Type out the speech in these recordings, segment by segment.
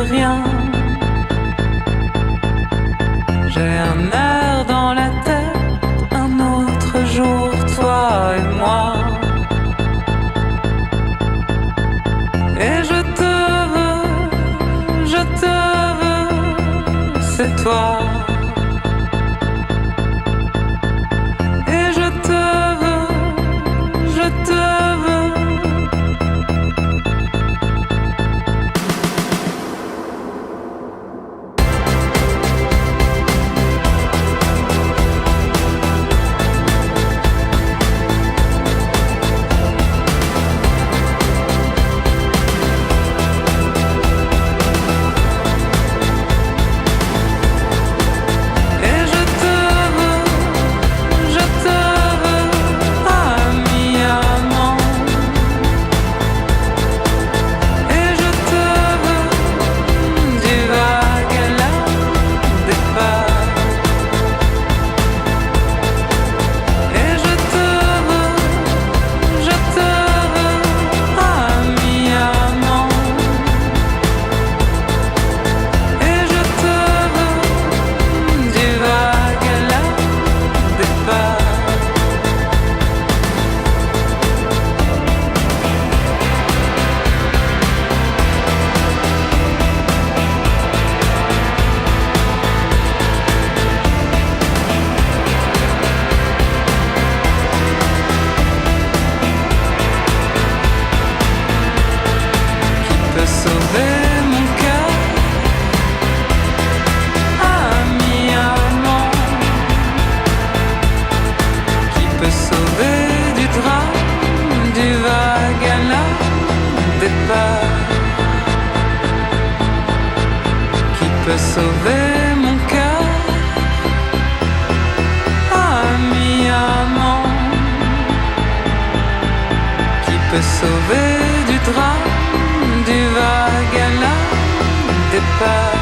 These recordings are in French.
rien. J'ai un air dans la tête, un autre jour, toi et moi. Et je te veux, c'est toi. Et je te veux. Sauver mon cœur, ami amant, qui peut sauver du drame, du vague à la départ.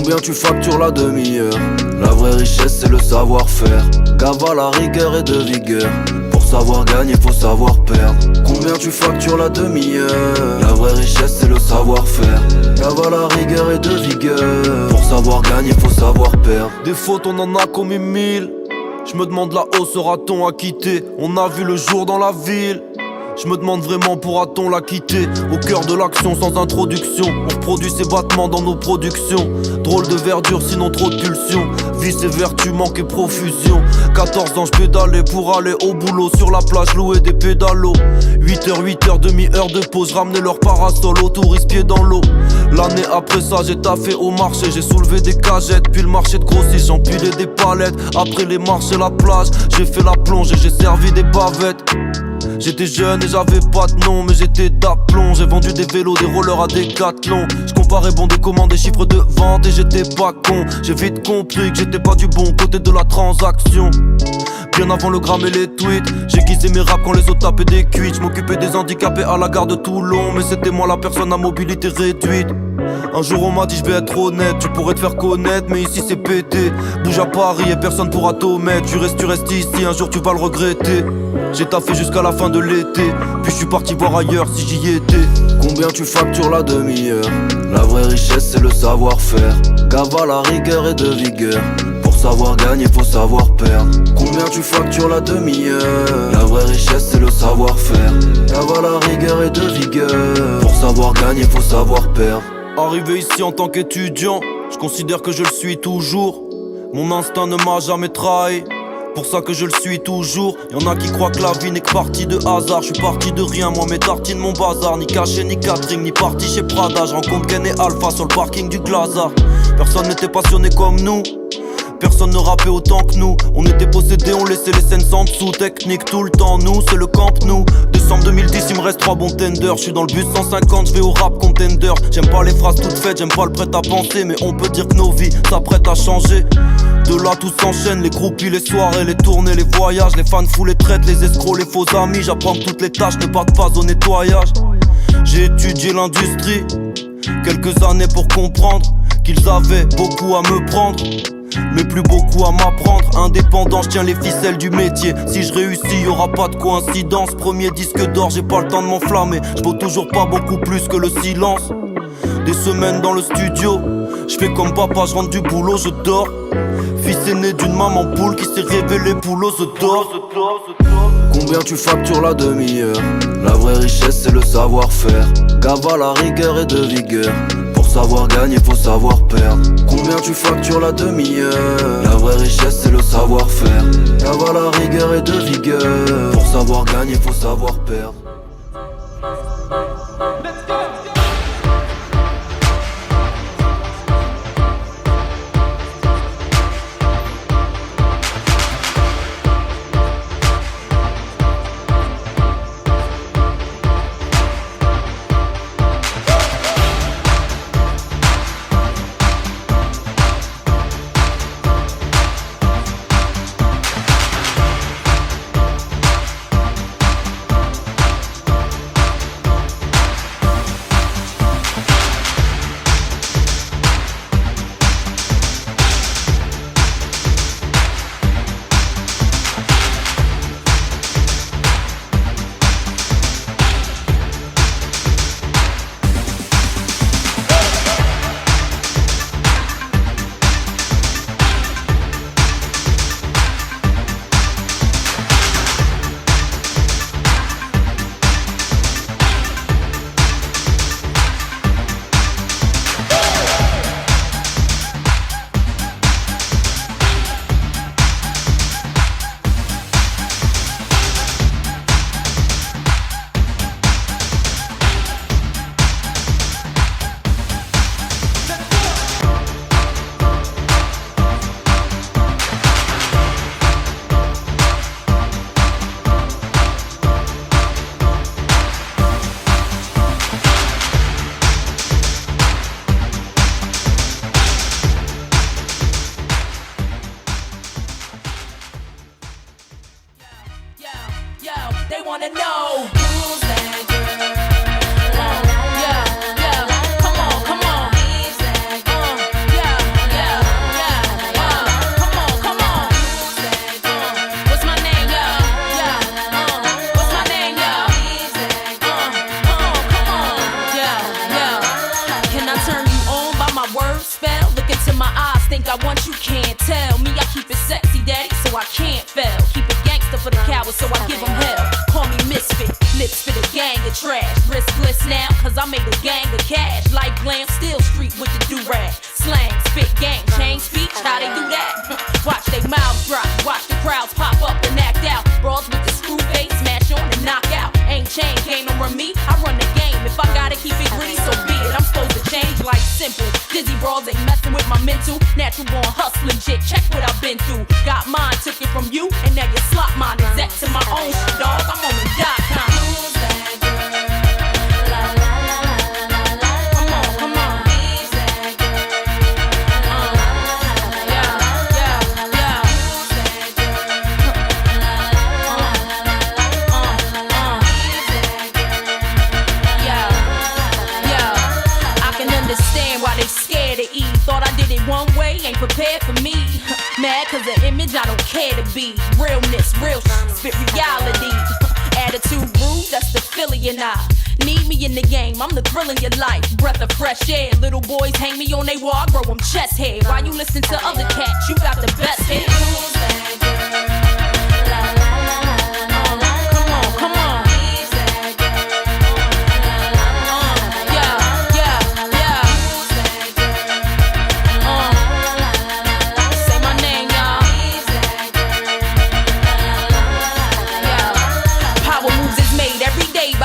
Combien tu factures la demi-heure? La vraie richesse c'est le savoir-faire. Cavale à rigueur et de vigueur. Pour savoir gagner faut savoir perdre. Combien tu factures la demi-heure? La vraie richesse c'est le savoir-faire. Cavale à rigueur et de vigueur. Pour savoir gagner faut savoir perdre. Des fautes on en a commis 1000. Je me demande là-haut sera-t-on acquitté? On a vu le jour dans la ville. Je me demande vraiment pourra-t-on la quitter? Au cœur de l'action sans introduction. On reproduit ses battements dans nos productions. Drôle de verdure sinon trop de pulsions. Vice et vertu manque et profusion. 14 ans je pédalais pour aller au boulot. Sur la plage louer des pédalos. 8h, demi-heure de pause. Ramener leur parasol au touriste pied dans l'eau. L'année après ça j'ai taffé au marché. J'ai soulevé des cagettes. Puis le marché de grossiste j'empilais des palettes. Après les marches et la plage j'ai fait la plonge et j'ai servi des bavettes. J'étais jeune et j'avais pas de nom, mais j'étais d'aplomb. J'ai vendu des vélos, des rollers à Décathlon. Je comparais bon de commande, des chiffres de vente et j'étais pas con. J'ai vite compris que j'étais pas du bon côté de la transaction. Bien avant le gramme et les tweets, j'ai guisé mes raps quand les autres tapaient des cuites. J'm'occupais des handicapés à la gare de Toulon, mais c'était moi la personne à mobilité réduite. Un jour on m'a dit je vais être honnête, tu pourrais te faire connaître mais ici c'est pété. Bouge à Paris et personne pourra t'omettre. Tu restes ici, un jour tu vas le regretter. J'ai taffé jusqu'à la fin de l'été, puis je suis parti voir ailleurs si j'y étais. Combien tu factures la demi-heure? La vraie richesse c'est le savoir-faire. Cavale à rigueur et de vigueur. Pour savoir gagner faut savoir perdre. Combien tu factures la demi-heure? La vraie richesse c'est le savoir-faire. Cavale à rigueur et de vigueur. Pour savoir gagner faut savoir perdre. Arrivé ici en tant qu'étudiant, je considère que je le suis toujours. Mon instinct ne m'a jamais trahi, pour ça que je le suis toujours. Y'en a qui croient que la vie n'est que partie de hasard. Je suis parti de rien, moi mes tartines, mon bazar. Ni caché, ni catering, ni parti chez Prada. Je rencontre Ken et Alpha sur le parking du Glazard. Personne n'était passionné comme nous, personne ne rappait autant que nous. On était possédés, on laissait les scènes sans dessous. Technique tout le temps, nous, c'est le camp nous. Décembre 2010, il me reste 3 bons tenders. Je suis dans le bus 150, je vais au rap contender. J'aime pas les phrases toutes faites, j'aime pas le prêt à penser. Mais on peut dire que nos vies s'apprêtent à changer. De là tout s'enchaîne, les groupies, les soirées, les tournées, les voyages. Les fans fous, les traites, les escrocs, les faux amis. J'apprends que toutes les tâches ne partent pas au nettoyage. J'ai étudié l'industrie, quelques années pour comprendre qu'ils avaient beaucoup à me prendre, mais plus beaucoup à m'apprendre. Indépendant, je tiens les ficelles du métier. Si je réussis, y'aura pas de coïncidence. Premier disque d'or, j'ai pas le temps de m'enflammer. Je vaux toujours pas beaucoup plus que le silence. Des semaines dans le studio, je fais comme papa, je rentre du boulot, je dors. Fils aîné d'une maman poule qui s'est révélée pouleuse d'or. Combien tu factures la demi-heure? La vraie richesse c'est le savoir-faire. Cavale à rigueur et de vigueur. Pour savoir gagner faut savoir perdre. Combien tu factures la demi-heure? La vraie richesse c'est le savoir-faire. Cavale à rigueur et de vigueur. Pour savoir gagner faut savoir perdre. Busy bras ain't messing with my mental. Natural born hustling chick, check what I've been through. Got mine, took it from you, and now you slot mine. Exec to my own shit, dog. I'm on the .com. Thought I did it one way, ain't prepared for me. Mad cause the image I don't care to be. Realness, real spit reality. Attitude rude, that's the Philly and I. Need me in the game, I'm the thrill in your life. Breath of fresh air, little boys hang me on they wall, I grow them chest hair. While you listen to other cats, you got the best hit.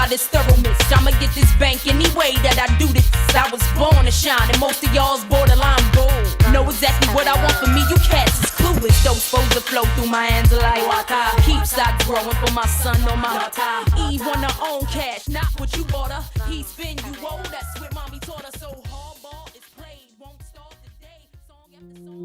This thoroughness, I'ma get this bank any way that I do this. I was born to shine, and most of y'all's borderline bold. Know exactly what I want for me, you cats is clueless. Those supposed to flow through my hands like water. Keep stocks growing for my son on my daughter. Eve want her own cash, not what you bought her. He spin you old, that's what mommy taught her. So hardball is played, won't start today. Song after song.